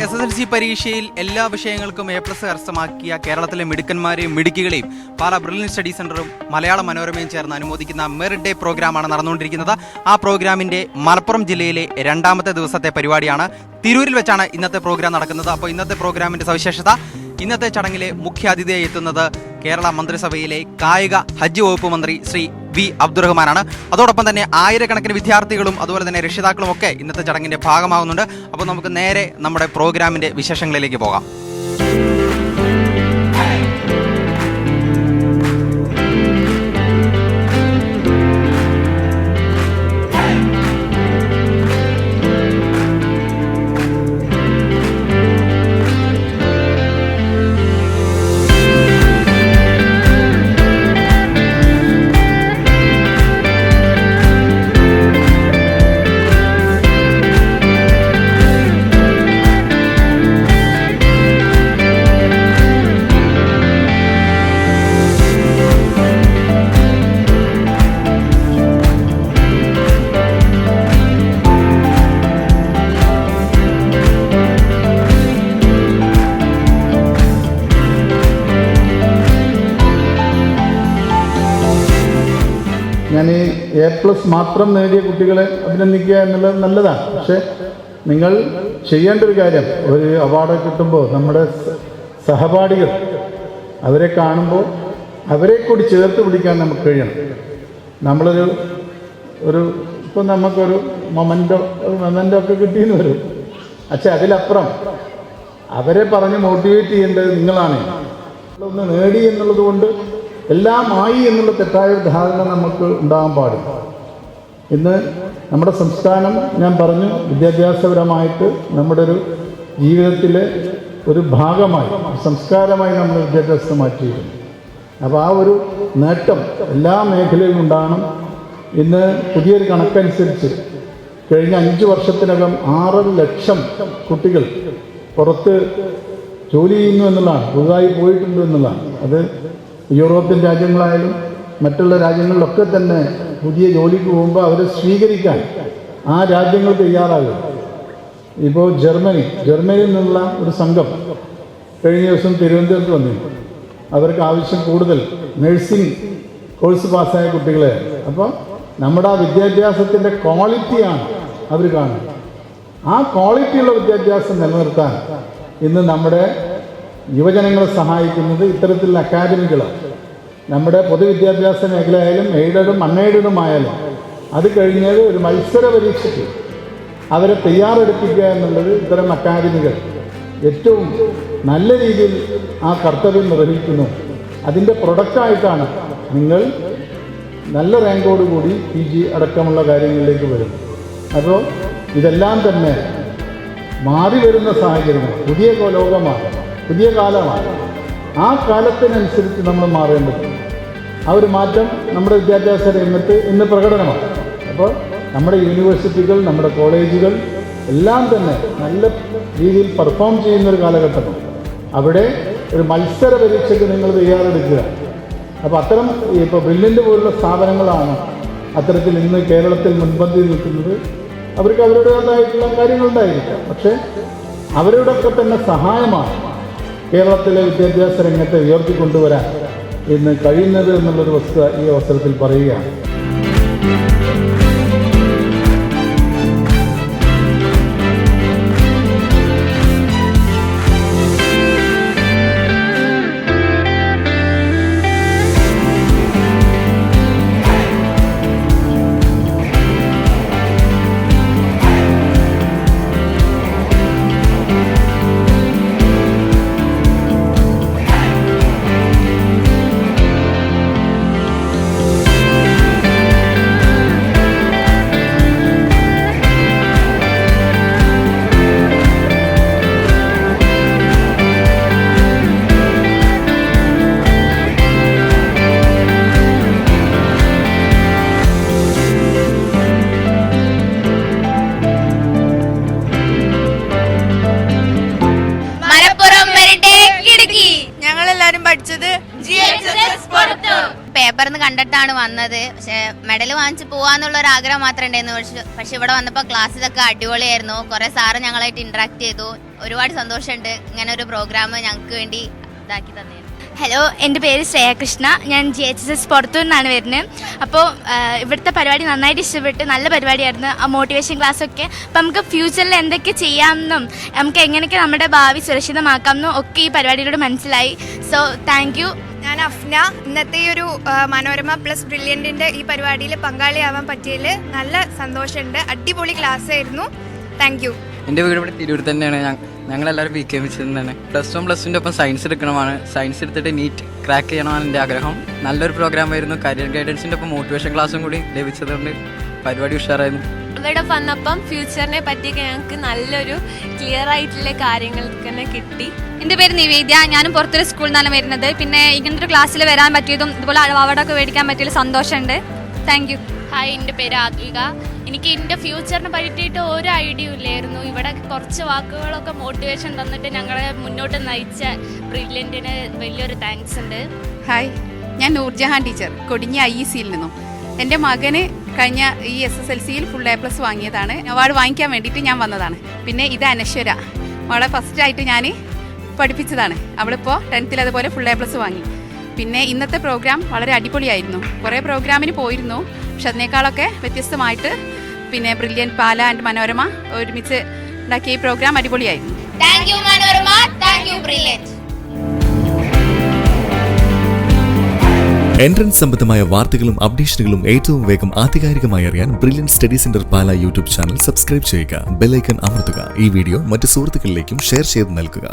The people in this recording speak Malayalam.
SSLC പരീക്ഷയിൽ എല്ലാ വിഷയങ്ങൾക്കും A+ കരസ്ഥമാക്കിയ കേരളത്തിലെ മിടുക്കന്മാരെയും മിടുക്കികളെയും പാലാ ബ്രില്യൻറ്റ് സ്റ്റഡി സെന്ററും മലയാള മനോരമയും ചേർന്ന് അനുമോദിക്കുന്ന മെറിറ്റ് ഡേ പ്രോഗ്രാമാണ് നടന്നുകൊണ്ടിരിക്കുന്നത്. ആ പ്രോഗ്രാമിന്റെ മലപ്പുറം ജില്ലയിലെ രണ്ടാമത്തെ ദിവസത്തെ പരിപാടിയാണ്. തിരൂരിൽ വെച്ചാണ് ഇന്നത്തെ പ്രോഗ്രാം നടക്കുന്നത്. അപ്പോൾ ഇന്നത്തെ പ്രോഗ്രാമിന്റെ സവിശേഷത, ഇന്നത്തെ ചടങ്ങിലെ മുഖ്യാതിഥിയായി എത്തുന്നത് കേരള മന്ത്രിസഭയിലെ കായിക ഹജ്ജ് വകുപ്പ് മന്ത്രി ശ്രീ V. അബ്ദുറഹ്മാനാണ്. അതോടൊപ്പം തന്നെ ആയിരക്കണക്കിന് വിദ്യാർത്ഥികളും അതുപോലെ തന്നെ രക്ഷിതാക്കളും ഒക്കെ ഇന്നത്തെ ചടങ്ങിന്റെ ഭാഗമാകുന്നുണ്ട്. അപ്പോൾ നമുക്ക് നേരെ നമ്മുടെ പ്രോഗ്രാമിന്റെ വിശേഷങ്ങളിലേക്ക് പോകാം. ഞാൻ ഈ A+ മാത്രം നേടിയ കുട്ടികളെ അഭിനന്ദിക്കുക എന്നുള്ളത് നല്ലതാണ്. പക്ഷേ നിങ്ങൾ ചെയ്യേണ്ട ഒരു കാര്യം, ഒരു അവാർഡ് കിട്ടുമ്പോൾ നമ്മുടെ സഹപാഠികൾ അവരെ കാണുമ്പോൾ അവരെ കൂടി ചേർത്ത് പിടിക്കാൻ നമുക്ക് കഴിയണം. നമ്മളൊരു ഇപ്പോൾ നമുക്കൊരു മൊമെൻ്റോ ഒക്കെ കിട്ടിയെന്ന് വരും. പക്ഷെ അതിലപ്പുറം അവരെ പറഞ്ഞ് മോട്ടിവേറ്റ് ചെയ്യേണ്ടത് നിങ്ങളാണ്. ഒന്ന് നേടി എന്നുള്ളത് കൊണ്ട് എല്ലാം ആയി എന്നുള്ള തെറ്റായ ധാരണ നമുക്ക് ഉണ്ടാകാൻ പാടില്ല. ഇന്ന് നമ്മുടെ സംസ്ഥാനം, ഞാൻ പറഞ്ഞു, വിദ്യാഭ്യാസപരമായിട്ട് നമ്മുടെ ഒരു ജീവിതത്തിലെ ഒരു ഭാഗമായി, സംസ്കാരമായി നമ്മൾ വിദ്യാഭ്യാസത്തെ മാറ്റിയിരുന്നു. അപ്പോൾ ആ ഒരു നേട്ടം എല്ലാ മേഖലയിലും ഉണ്ടാകണം. ഇന്ന് പുതിയൊരു കണക്കനുസരിച്ച് കഴിഞ്ഞ 5 വർഷത്തിനകം 6 ലക്ഷം കുട്ടികൾ പുറത്ത് ജോലി ചെയ്യുന്നു എന്നുള്ളതാണ്, പുതുതായി പോയിട്ടുണ്ട് എന്നുള്ളതാണ്. അത് യൂറോപ്യൻ രാജ്യങ്ങളായാലും മറ്റുള്ള രാജ്യങ്ങളിലൊക്കെ തന്നെ പുതിയ ജോലിക്ക് പോകുമ്പോൾ അവരെ സ്വീകരിക്കാൻ ആ രാജ്യങ്ങൾ തയ്യാറാകും. ഇപ്പോൾ ജർമ്മനിയിൽ നിന്നുള്ള ഒരു സംഘം കഴിഞ്ഞ ദിവസം തിരുവനന്തപുരത്ത് വന്നിരുന്നു. അവർക്ക് ആവശ്യം കൂടുതൽ നഴ്സിംഗ് കോഴ്സ് പാസ്സായ കുട്ടികളെ. അപ്പോൾ നമ്മുടെ ആ വിദ്യാഭ്യാസത്തിൻ്റെ ക്വാളിറ്റിയാണ് അവർ കാണുന്നത്. ആ ക്വാളിറ്റിയുള്ള വിദ്യാഭ്യാസം നിലനിർത്താൻ ഇന്ന് നമ്മുടെ യുവജനങ്ങളെ സഹായിക്കുന്നത് ഇത്തരത്തിലുള്ള അക്കാദമികളാണ്. നമ്മുടെ പൊതുവിദ്യാഭ്യാസ മേഖലയായാലും എയ്ഡഡും അൺഎയ്ഡഡുമായാലും അത് കഴിഞ്ഞത് ഒരു മത്സര പരീക്ഷയ്ക്ക് അവരെ തയ്യാറെടുപ്പിക്കുക എന്നുള്ളത് ഇത്തരം അക്കാദമികൾ ഏറ്റവും നല്ല രീതിയിൽ ആ കർത്തവ്യം നിർവഹിക്കുന്നു. അതിൻ്റെ പ്രൊഡക്റ്റായിട്ടാണ് നിങ്ങൾ നല്ല റാങ്കോടുകൂടി PG അടക്കമുള്ള കാര്യങ്ങളിലേക്ക് വരുന്നത്. അപ്പോൾ ഇതെല്ലാം തന്നെ മാറി വരുന്ന സാഹചര്യങ്ങൾ, പുതിയ ലോകമാണ്, പുതിയ കാലമാണ്. ആ കാലത്തിനനുസരിച്ച് നമ്മൾ മാറേണ്ടതുണ്ട്. ആ ഒരു മാറ്റം നമ്മുടെ വിദ്യാഭ്യാസ രംഗത്ത് ഇന്ന് പ്രകടനമാണ്. അപ്പോൾ നമ്മുടെ യൂണിവേഴ്സിറ്റികൾ, നമ്മുടെ കോളേജുകൾ എല്ലാം തന്നെ നല്ല രീതിയിൽ പെർഫോം ചെയ്യുന്നൊരു കാലഘട്ടമാണ്. അവിടെ ഒരു മത്സര പരീക്ഷയ്ക്ക് നിങ്ങൾ തയ്യാറെടുക്കുക. അപ്പോൾ അത്തരം ഇപ്പോൾ ബ്രില്യൻ്റ് പോലുള്ള സ്ഥാപനങ്ങളാണ് അത്തരത്തിൽ ഇന്ന് കേരളത്തിൽ മുൻപന്തിയിൽ നിൽക്കുന്നത്. അവർക്ക് അവരുടേതായിട്ടുള്ള കാര്യങ്ങളുണ്ടായിരിക്കാം, പക്ഷേ അവരുടെയൊക്കെ തന്നെ സഹായമാണ് കേരളത്തിലെ വിദ്യാഭ്യാസ രംഗത്തെ ഉയർത്തിക്കൊണ്ടുവരാൻ ഇന്ന് കഴിയുന്നത് എന്നുള്ളൊരു വസ്തുത ഈ അവസരത്തിൽ പറയുകയാണ്. പഠിച്ചത് GHSS പുറത്ത്. പേപ്പറിൽ നിന്ന് കണ്ടിട്ടാണ് വന്നത്. പക്ഷെ മെഡൽ വാങ്ങിച്ച് പോവാന്നുള്ള ഒരു ആഗ്രഹം മാത്രമേ ഉണ്ടായിരുന്നു. പക്ഷെ ഇവിടെ വന്നപ്പോൾ ക്ലാസ് ഇതൊക്കെ അടിപൊളിയായിരുന്നു. കുറെ സാറ് ഞങ്ങളായിട്ട് ഇന്ററാക്ട് ചെയ്തു. ഒരുപാട് സന്തോഷമുണ്ട് ഇങ്ങനെ ഒരു പ്രോഗ്രാം ഞങ്ങൾക്ക് വേണ്ടി ഇതാക്കി തന്നെ. ഹലോ, എൻ്റെ പേര് ശ്രേയകൃഷ്ണ. ഞാൻ GHSS പുറത്തു നിന്നാണ് വരുന്നത്. അപ്പോൾ ഇവിടുത്തെ പരിപാടി നന്നായിട്ട് ഇഷ്ടപ്പെട്ട്, നല്ല പരിപാടിയായിരുന്നു. ആ മോട്ടിവേഷൻ ക്ലാസ്സൊക്കെ. അപ്പം നമുക്ക് ഫ്യൂച്ചറിൽ എന്തൊക്കെ ചെയ്യാമെന്നും നമുക്ക് എങ്ങനെയൊക്കെ നമ്മുടെ ഭാവി സുരക്ഷിതമാക്കാമെന്നും ഒക്കെ ഈ പരിപാടിയിലൂടെ മനസ്സിലായി. So thank you. ഞാൻ അഫ്ന. ഇന്നത്തെ ഒരു മനോരമ പ്ലസ് ബ്രില്യൻറ്റിൻ്റെ ഈ പരിപാടിയിൽ പങ്കാളിയാവാൻ പറ്റിയതിൽ നല്ല സന്തോഷമുണ്ട്. അടിപൊളി ക്ലാസ് ആയിരുന്നു. Thank you. എൻ്റെ വീട് ഇവിടെ തിരൂർ തന്നെയാണ്. ഞങ്ങളെല്ലാവരും PKM തന്നെയാണ്. +1 +2 ഒപ്പം സയൻസ് എടുക്കണമാണ്. സയൻസ് എടുത്തിട്ട് നീറ്റ് ക്രാക്ക് ചെയ്യണമെന്നാണ് എൻ്റെ ആഗ്രഹം. നല്ലൊരു പ്രോഗ്രാം ആയിരുന്നു. കരിയർ ഗൈഡൻസിൻ്റെ ഒപ്പം മോട്ടിവേഷൻ ക്ലാസ്സും കൂടി ലഭിച്ചതുകൊണ്ട് പരിപാടി ഉഷാറായിരുന്നു. ഇവിടെ വന്നപ്പം ഫ്യൂച്ചറിനെ പറ്റിയൊക്കെ ഞങ്ങൾക്ക് നല്ലൊരു ക്ലിയർ ആയിട്ടുള്ള കാര്യങ്ങൾ തന്നെ കിട്ടി. എൻ്റെ പേര് നിവേദ്യ. ഞാനും പുറത്തൊരു സ്കൂളിൽ നിന്നാണ് വരുന്നത്. പിന്നെ ഇങ്ങനത്തെ ഒരു ക്ലാസ്സിൽ വരാൻ പറ്റിയതും ഇതുപോലെ അവാർഡൊക്കെ മേടിക്കാൻ പറ്റിയതിൽ സന്തോഷമുണ്ട്. Thank you. ഹായ്, എൻ്റെ പേര് ആത്വിക. എനിക്ക് എൻ്റെ ഫ്യൂച്ചറിനെ പറ്റിയിട്ട് ഒരു ഐഡിയ ഇല്ലായിരുന്നു. ഇവിടെ കുറച്ച് വാക്കുകളൊക്കെ മോട്ടിവേഷൻ തന്നിട്ട് ഞങ്ങളെ മുന്നോട്ട് നയിച്ച ബ്രില്യൻറ്റിന് വലിയൊരു താങ്ക്സ് ഉണ്ട്. ഹായ്, ഞാൻ നൂർജഹാൻ ടീച്ചർ, കൊടിഞ്ഞ IECയിൽ നിന്നും. എൻ്റെ മകന് കഴിഞ്ഞ ഈ SSLCയിൽ ഫുൾ A+ വാങ്ങിയതാണ്. അവാർഡ് വാങ്ങിക്കാൻ വേണ്ടിയിട്ട് ഞാൻ വന്നതാണ്. പിന്നെ ഇത് അനശ്വര, അവളെ ഫസ്റ്റായിട്ട് ഞാൻ പഠിപ്പിച്ചതാണ്. അവളിപ്പോൾ 10th അതുപോലെ ഫുൾ A+ വാങ്ങി. പിന്നെ ഇന്നത്തെ പ്രോഗ്രാം വളരെ അടിപൊളിയായിരുന്നു. കുറേ പ്രോഗ്രാമിന് പോയിരുന്നു, പക്ഷെ അതിനേക്കാളൊക്കെ വ്യത്യസ്തമായിട്ട് പിന്നെ ബ്രില്യൻറ്റ്, പാല ആൻഡ് മനോരമ ഒരുമിച്ച് ഉണ്ടാക്കിയ ഈ പ്രോഗ്രാം അടിപൊളിയായിരുന്നു. Thank you Manorama, thank you brilliant. Entrance സംബന്ധമായ വാർത്തകളും അപ്ഡേഷനുകളും ഏറ്റവും വേഗം ആധികാരികമായി അറിയാൻ ബ്രില്യൻറ്റ് സ്റ്റഡി സെന്റർ പാല യൂട്യൂബ് ചാനൽ സബ്സ്ക്രൈബ് ചെയ്യുക. ബെൽ ഐക്കൺ അമർത്തുക. ഈ വീഡിയോ മറ്റ് സുഹൃത്തുക്കളിലേക്കും ഷെയർ ചെയ്ത് നൽകുക.